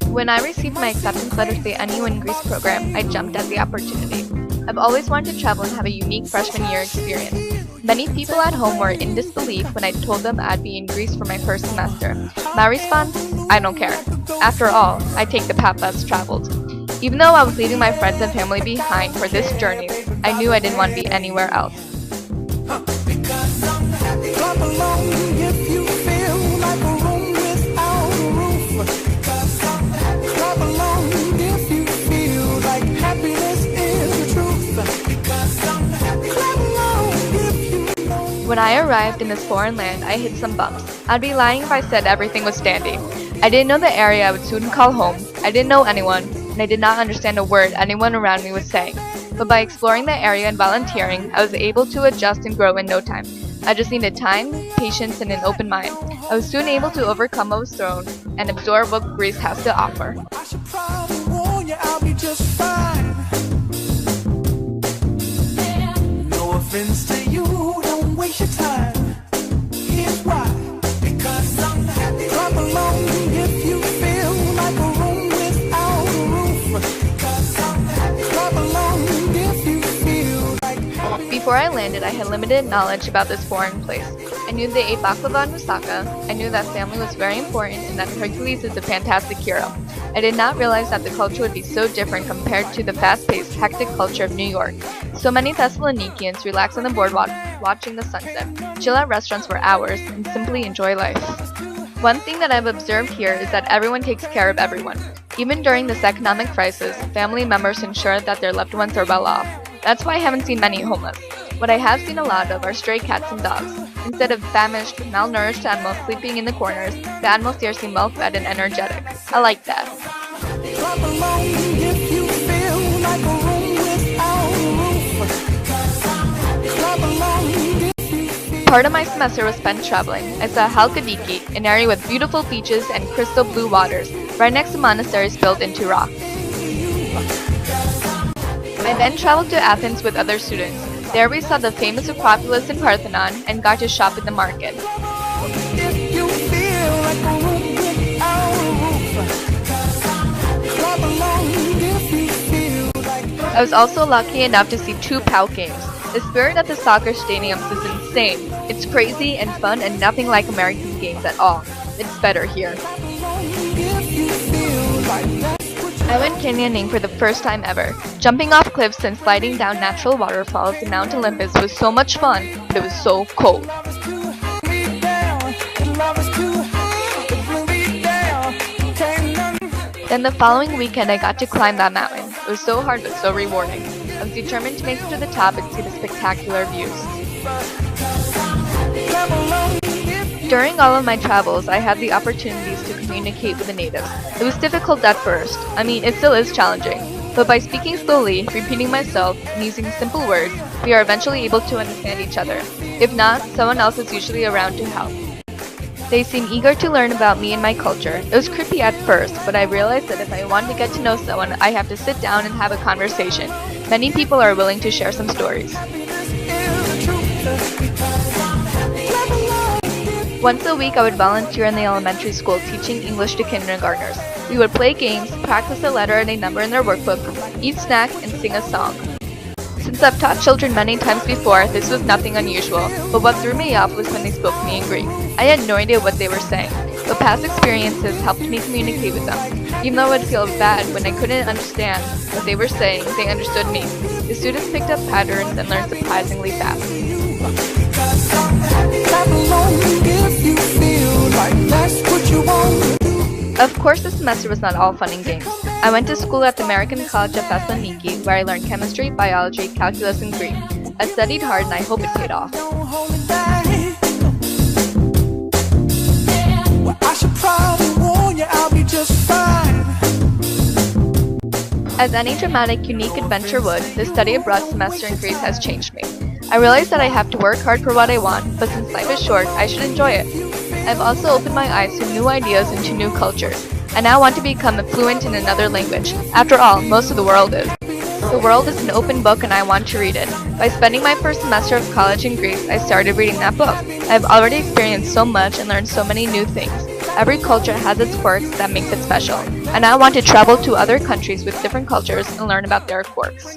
When I received my acceptance letter to the NU in Greece program, I jumped at the opportunity. I've always wanted to travel and have a unique freshman year experience. Many people at home were in disbelief when I told them I'd be in Greece for my first semester. My response? I don't care. After all, I take the path less traveled. Even though I was leaving my friends and family behind for this journey, I knew I didn't want to be anywhere else. Clap along if you feel like a room without a roof. Clap along if you feel like happiness is the truth. Clap along if you know. When I arrived in this foreign land, I hit some bumps. I'd be lying if I said everything was dandy. I didn't know the area I would soon call home. I didn't know anyone, and I did not understand a word anyone around me was saying. But by exploring the area and volunteering, I was able to adjust and grow in no time. I just needed time, patience, and an open mind. I was soon able to overcome what was thrown and absorb what Greece has to offer. I should probably warn you, I'll be just fine. No offense to you, don't waste your time. Here's why. Because I'm happy. Clap along if you feel like a room without a roof. Because I'm happy. Clap along if you feel like happy. Before I landed, I had limited knowledge about this foreign place. I knew they ate baklava and moussaka. I knew that family was very important and that Hercules is a fantastic hero. I did not realize that the culture would be so different compared to the fast-paced, hectic culture of New York. So many Thessalonikians relax on the boardwalk watching the sunset, chill at restaurants for hours, and simply enjoy life. One thing that I've observed here is that everyone takes care of everyone. Even during this economic crisis, family members ensure that their loved ones are well off. That's why I haven't seen many homeless. What I have seen a lot of are stray cats and dogs. Instead of famished, malnourished animals sleeping in the corners, the animals here seem well-fed and energetic. I like that. Clap along if you feel like a room without a roof. Clap along if you feel. Part of my semester was spent traveling. I saw Halkidiki, an area with beautiful beaches and crystal blue waters, right next to monasteries built into rock. I then traveled to Athens with other students. There we saw the famous Acropolis and Parthenon and got to shop at the market. If you feel like a room without a roof. Clap along if you feel like. I was also lucky enough to see two PAOK games. The spirit at the soccer stadiums is insane. It's crazy and fun and nothing like American games at all. It's better here. If you feel like that's what you I went canyoning for the first time ever. Jumping off cliffs and sliding down natural waterfalls in Mount Olympus was so much fun, but it was so cold. me down. Love is too high to bring me down. Can't none. Then the following weekend I got to climb that mountain. It was so hard but so rewarding. I was determined to make it to the top and see the spectacular views. Clap along if you. During all of my travels, I had the opportunities to communicate with the natives. It was difficult at first. I mean, it still is challenging. But by speaking slowly, repeating myself, and using simple words, we are eventually able to understand each other. If not, someone else is usually around to help. They seem eager to learn about me and my culture. It was creepy at first, but I realized that if I want to get to know someone, I have to sit down and have a conversation. Many people are willing to share some stories. Once a week, I would volunteer in the elementary school teaching English to kindergartners. We would play games, practice a letter and a number in their workbook, eat snacks, and sing a song. Since I've taught children many times before, this was nothing unusual, but what threw me off was when they spoke to me in Greek. I had no idea what they were saying, but past experiences helped me communicate with them. Even though I would feel bad when I couldn't understand what they were saying, they understood me. The students picked up patterns and learned surprisingly fast. Clap along if you feel like that's what you want. Of course, the semester was not all fun and games. I went to school at the American College of Thessaloniki, where I learned chemistry, biology, calculus, and Greek. I studied hard and I hope it paid off. Don't hold it back. Well, I should probably warn you, I'll be just fine. As any dramatic, unique adventure would, the study abroad semester in Greece has changed me. I realize that I have to work hard for what I want, but since life is short, I should enjoy it. I've also opened my eyes to new ideas and to new cultures. I now want to become fluent in another language. After all, most of the world is. The world is an open book and I want to read it. By spending my first semester of college in Greece, I started reading that book. I have already experienced so much and learned so many new things. Every culture has its quirks that makes it special, and I want to travel to other countries with different cultures and learn about their quirks.